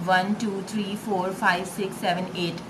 1 2 3 4 5 6 7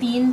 3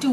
2,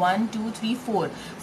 1 2 3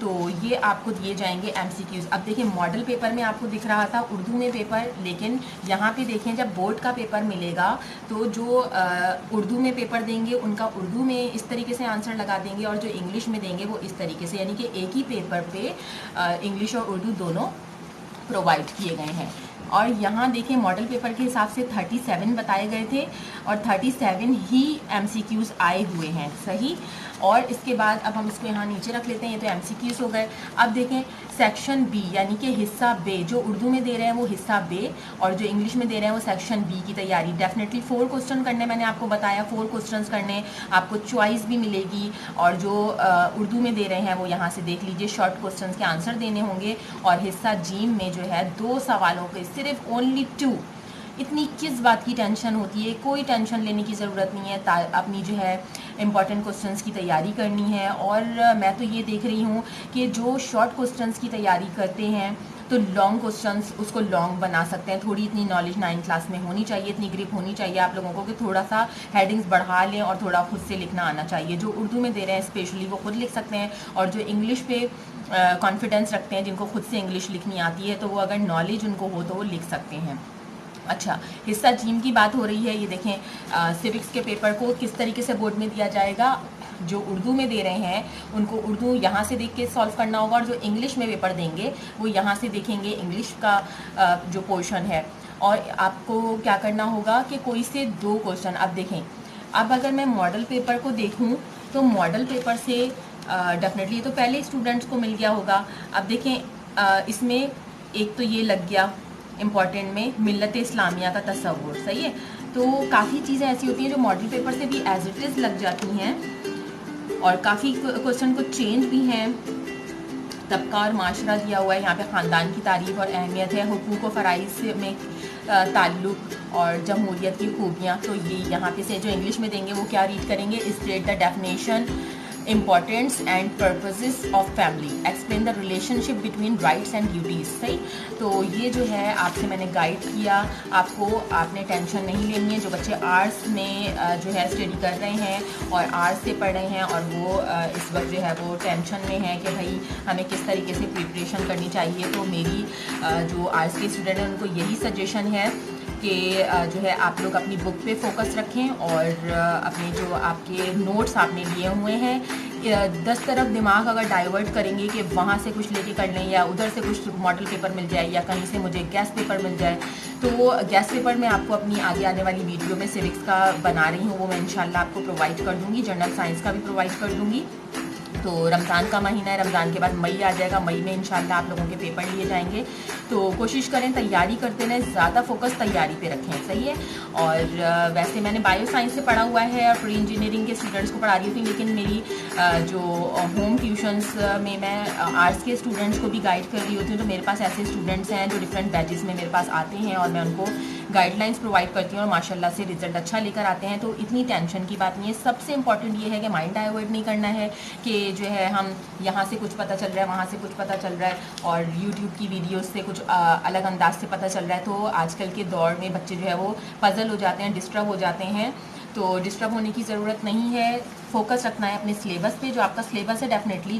تو یہ آپ کو دیے جائیں گے MCQs. اب دیکھیں ماڈل پیپر میں آپ کو دکھ رہا تھا اردو میں پیپر، لیکن یہاں پہ دیکھیں جب بورڈ کا پیپر ملے گا تو جو اردو میں پیپر دیں گے ان کا اردو میں اس طریقے سے آنسر لگا دیں گے، اور جو انگلش میں دیں گے وہ اس طریقے سے، یعنی کہ ایک ہی پیپر پہ انگلش اور اردو دونوں پرووائڈ کیے گئے ہیں. اور یہاں دیکھیں ماڈل پیپر کے حساب سے 37 بتائے گئے تھے اور 37 ہی MCQs آئے ہوئے ہیں. صحیح. اور اس کے بعد اب ہم اس کو یہاں نیچے رکھ لیتے ہیں، یہ تو MCQs ہو گئے. اب دیکھیں سیکشن بی یعنی کہ حصہ بے، جو اردو میں دے رہے ہیں وہ حصہ بے اور جو انگلش میں دے رہے ہیں وہ سیکشن بی کی تیاری. ڈیفینیٹلی 4 کوسچن کرنے، میں نے آپ کو بتایا 4 کوسچنس کرنے، آپ کو چوائس بھی ملے گی، اور جو اردو میں دے رہے ہیں وہ یہاں سے دیکھ لیجئے شارٹ کوسچنس کے آنسر دینے ہوں گے. اور حصہ جیم میں جو ہے 2 سوالوں کے صرف اونلی 2. اتنی کس بات کی ٹینشن ہوتی ہے؟ کوئی ٹینشن لینے کی ضرورت نہیں ہے. اپنی جو ہے امپورٹنٹ کوسچنس کی تیاری کرنی ہے. اور میں تو یہ دیکھ رہی ہوں کہ جو شارٹ کوسچنس کی تیاری کرتے ہیں تو لانگ کوسچنس اس کو لانگ بنا سکتے ہیں. تھوڑی اتنی نالج 9 کلاس میں ہونی چاہیے، اتنی گرپ ہونی چاہیے آپ لوگوں کو کہ تھوڑا سا ہیڈنگز بڑھا لیں اور تھوڑا خود سے لکھنا آنا چاہیے. جو اردو میں دے رہے ہیں اسپیشلی وہ خود لکھ سکتے ہیں، اور جو انگلش پہ کانفیڈنس رکھتے ہیں، جن کو خود سے انگلش لکھنی آتی ہے، تو وہ اگر نالج ان کو ہو تو وہ لکھ سکتے ہیں. اچھا، حصہ جیم کی بات ہو رہی ہے. یہ دیکھیں سیوکس کے پیپر کو کس طریقے سے بورڈ میں دیا جائے گا. جو اردو میں دے رہے ہیں ان کو اردو یہاں سے دیکھ کے سالو کرنا ہوگا، اور جو انگلش میں پیپر دیں گے وہ یہاں سے دیکھیں گے انگلش کا جو پورشن ہے. اور آپ کو کیا کرنا ہوگا کہ کوئی سے 2 کوسچن. اب دیکھیں، اب اگر میں ماڈل پیپر کو دیکھوں تو ماڈل پیپر سے ڈیفینیٹلی تو پہلے اسٹوڈنٹس کو مل گیا ہوگا. اب دیکھیں اس میں ایک تو یہ لگ گیا امپورٹنٹ میں ملت اسلامیہ کا تصور. صحیح ہے. تو کافی چیزیں ایسی ہوتی ہیں جو ماڈل پیپر سے بھی ایز اٹ از لگ جاتی ہیں، اور کافی کوسچن کو چینج بھی ہیں. طبقہ اور معاشرہ دیا ہوا ہے، یہاں پہ خاندان کی تعریف اور اہمیت ہے، حقوق و فرائض میں تعلق اور جمہوریت کی خوبیاں. تو یہ یہاں پہ سے جو انگلش میں دیں گے وہ کیا ریڈ کریں گے؟ State the definition importance and purposes of family, explain the relation ship between rights and duties. صحیح. تو یہ جو ہے آپ سے میں نے گائیڈ کیا آپ کو. آپ نے ٹینشن نہیں لینی ہے. جو بچے آرٹس میں جو ہے اسٹڈی کر رہے ہیں اور آرٹس سے پڑھ رہے ہیں اور وہ اس وقت جو ہے وہ ٹینشن میں ہے کہ بھائی ہمیں کس طریقے سے پریپریشن کرنی چاہیے، تو میری جو آرٹس کے اسٹوڈنٹ ہیں ان کو یہی سجیشن ہے کہ جو ہے آپ لوگ اپنی بک پہ فوکس رکھیں، اور اپنے جو آپ کے نوٹس آپ نے لیے ہوئے ہیں 10 طرف دماغ اگر ڈائیورٹ کریں گے کہ وہاں سے کچھ لے کے کر لیں یا ادھر سے کچھ ماڈل پیپر مل جائے یا کہیں سے مجھے گیس پیپر مل جائے، تو وہ گیس پیپر میں آپ کو اپنی آگے آنے والی ویڈیو میں سیوکس کا بنا رہی ہوں، وہ میں انشاءاللہ آپ کو پرووائڈ کر دوں گی. جنرل سائنس کا بھی پرووائڈ کر دوں گی. تو رمضان کا مہینہ ہے، رمضان کے بعد مئی آ جائے گا، مئی میں انشاءاللہ آپ لوگوں کے پیپر لیے جائیں گے. تو کوشش کریں تیاری کرتے رہیں، زیادہ فوکس تیاری پہ رکھیں. صحیح ہے. اور ویسے میں نے بایو سائنس سے پڑھا ہوا ہے اور پری انجینئرنگ کے اسٹوڈنٹس کو پڑھا رہی تھی، لیکن میری جو ہوم ٹیوشنس میں میں آرٹس کے اسٹوڈنٹس کو بھی گائیڈ کر رہی ہوتی ہوں. تو میرے پاس ایسے اسٹوڈنٹس ہیں جو ڈفرینٹ بیچز میں میرے پاس آتے ہیں اور میں ان کو گائیڈ لائنس پرووائڈ کرتی ہوں اور ماشاء اللہ سے رزلٹ اچھا لے کر آتے ہیں. تو اتنی ٹینشن کی بات نہیں ہے. سب سے امپورٹنٹ یہ ہے کہ مائنڈ ڈائیورٹ نہیں کرنا ہے کہ جو ہے ہم یہاں سے کچھ پتہ چل رہا ہے، وہاں سے کچھ پتہ چل رہا ہے، اور یوٹیوب کی ویڈیوز سے کچھ الگ انداز سے پتہ چل رہا ہے. تو آج کل کے دور میں بچے جو ہے وہ پزل ہو جاتے ہیں، ڈسٹرب ہو جاتے ہیں. تو ڈسٹرب ہونے کی ضرورت نہیں ہے. فوکس رکھنا ہے اپنے سلیبس پہ. جو آپ کا سلیبس ہے ڈیفینیٹلی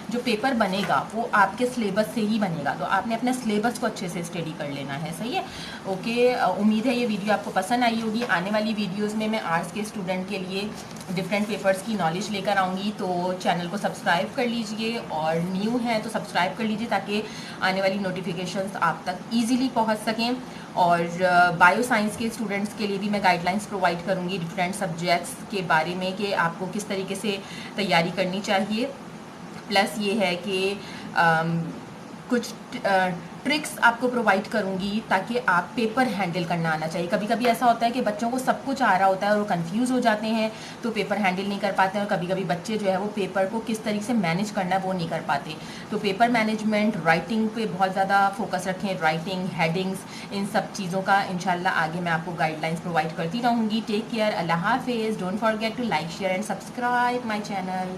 جو پیپر بنے گا وہ آپ کے سلیبس سے ہی بنے گا. تو آپ نے اپنے سلیبس کو اچھے سے اسٹڈی کر لینا ہے. صحیح ہے. اوکے. امید ہے یہ ویڈیو آپ کو پسند آئی ہوگی. آنے والی ویڈیوز میں آرٹس کے اسٹوڈنٹ کے لیے ڈفرینٹ پیپرس کی نالج لے کر آؤں گی. تو چینل کو سبسکرائب کر لیجئے، اور نیو ہیں تو سبسکرائب کر لیجئے تاکہ آنے والی نوٹیفیکیشنز آپ تک ایزیلی پہنچ سکیں. اور بایو سائنس کے اسٹوڈنٹس کے لیے بھی میں گائیڈ لائنس پرووائڈ کروں گی ڈفرینٹ سبجیکٹس کے بارے میں کہ آپ کو کس طریقے سے تیاری کرنی چاہیے. پلس یہ ہے کہ کچھ ٹرکس آپ کو پرووائڈ کروں گی تاکہ آپ پیپر ہینڈل کرنا آنا چاہیے. کبھی کبھی ایسا ہوتا ہے کہ بچوں کو سب کچھ آ رہا ہوتا ہے اور وہ کنفیوز ہو جاتے ہیں تو پیپر ہینڈل نہیں کر پاتے ہیں، اور کبھی کبھی بچے جو ہے وہ پیپر کو کس طریقے سے مینیج کرنا ہے وہ نہیں کر پاتے. تو پیپر مینجمنٹ، رائٹنگ پہ بہت زیادہ فوکس رکھیں. رائٹنگ، ہیڈنگس، ان سب چیزوں کا انشاءاللہ آگے میں آپ کو گائیڈ لائنس پرووائڈ کرتی رہوں گی. ٹیک کیئر. اللہ حافظ. Don't forget to like, share and subscribe my channel.